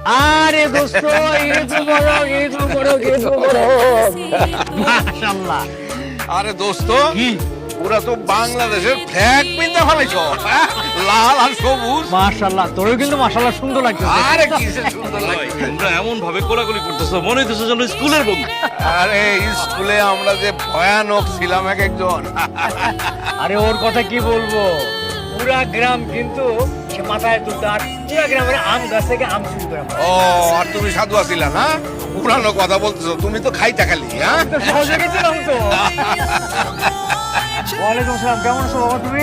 আরে দোস্ত, ঈদ মুবারক, ঈদ মুবারক, ঈদ মুবারক। মাশাআল্লাহ। আরে দোস্ত, কি? পুরা তো বাংলাদেশের ফ্ল্যাগ পিনতে ফেলেছ, লাল আর সবুজ। মাশাআল্লাহ, তোরও কিন্তু মাশাআল্লাহ সুন্দর লাগছে। আরে কিসে সুন্দর লাগছে। তোমরা এমন ভাবে কোলাকুলি করতেছো, মনে হইতেছে যেন স্কুলের বন্ধু। আরে স্কুলে আমরা যে ভয়ানক ছিলাম এক একজন। আরে ওর কথা কি বলবো, পুরা গ্রাম কিন্তু সে মাথায় তুলতো, আর পুরা গ্রামের আম গাছ থেকে আম চুরি করে খায়। ও, আর তুমি সাধু আছিলা না? পুরানো কথা বলতেছো, তুমি তো খাইটা খালি। হ্যাঁ, তো সহজে গেছিলাম তো। ওয়ালাইকুম আসসালাম, কেমন আছো বাবা তুমি?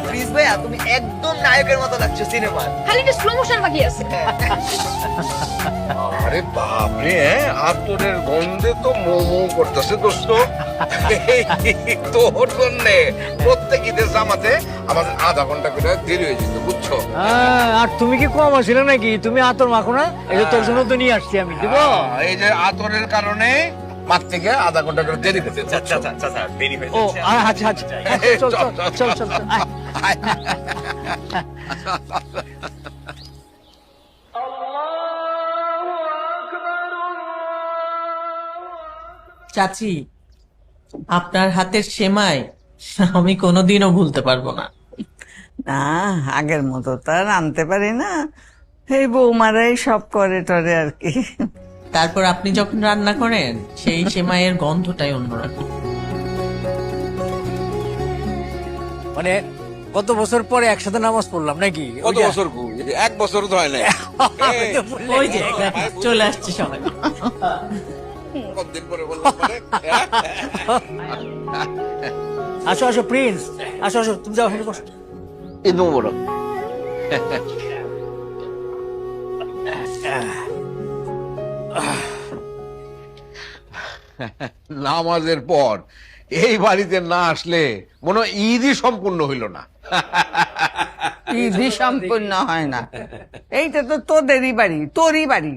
প্লিজ ভাইয়া, তুমি একদম নায়কের মতো লাগছো সিনেমার। খালি একটা স্লো মোশন বাকি আছে। আরে বাপরে, আতরের গন্ধে তো মোমো করতেছে দোস্ত। তোর জন্যে প্রত্যেক ঈদের জামাতে আমাদের আধা ঘন্টা করে দেরি হয়ে যেত, বুঝছো? আর তুমি কি কম আছিল নাকি? তুমি আতর মাখো না, এই যে তোর জন্য তো নিয়ে আসছি আমি, দিব? এই যে আতরের কারণে মাঠ থেকে আধা ঘন্টা করে দেরি হয়েছে। দেরি হয়ে ও আচ্ছা আচ্ছা, চল চল চল চল চল, আয়। চাচি, আপনার হাতের সেমাই আমি কোনোদিনও ভুলতে পারবো না। না, আগের মতো তো আর আনতে পারি না, এই বৌমারাই সব করে টরে আর কি। তারপর আপনি যখন রান্না করেন সেই সেমাইয়ের গন্ধটাই অন্যরকম। মানে কত বছর পরে একসাথে নামাজ পড়লাম নাকি? কত বছর গু? 1 বছর তো হয় না। ওই যে চলে আসছে সবাই। কতদিন পরে বললাম মানে? আসো আসো প্রিন্স, আসো আসো, তুমি যাও, এখানে বসো। ঈদ মোবারক। নামাজের পর এই বাড়িতে না আসলে মনে হয় ঈদই সম্পূর্ণ হইল না। ঈদই সম্পূর্ণ হয় না, এইটা তো তোদেরই বাড়ি, তোরই বাড়ি।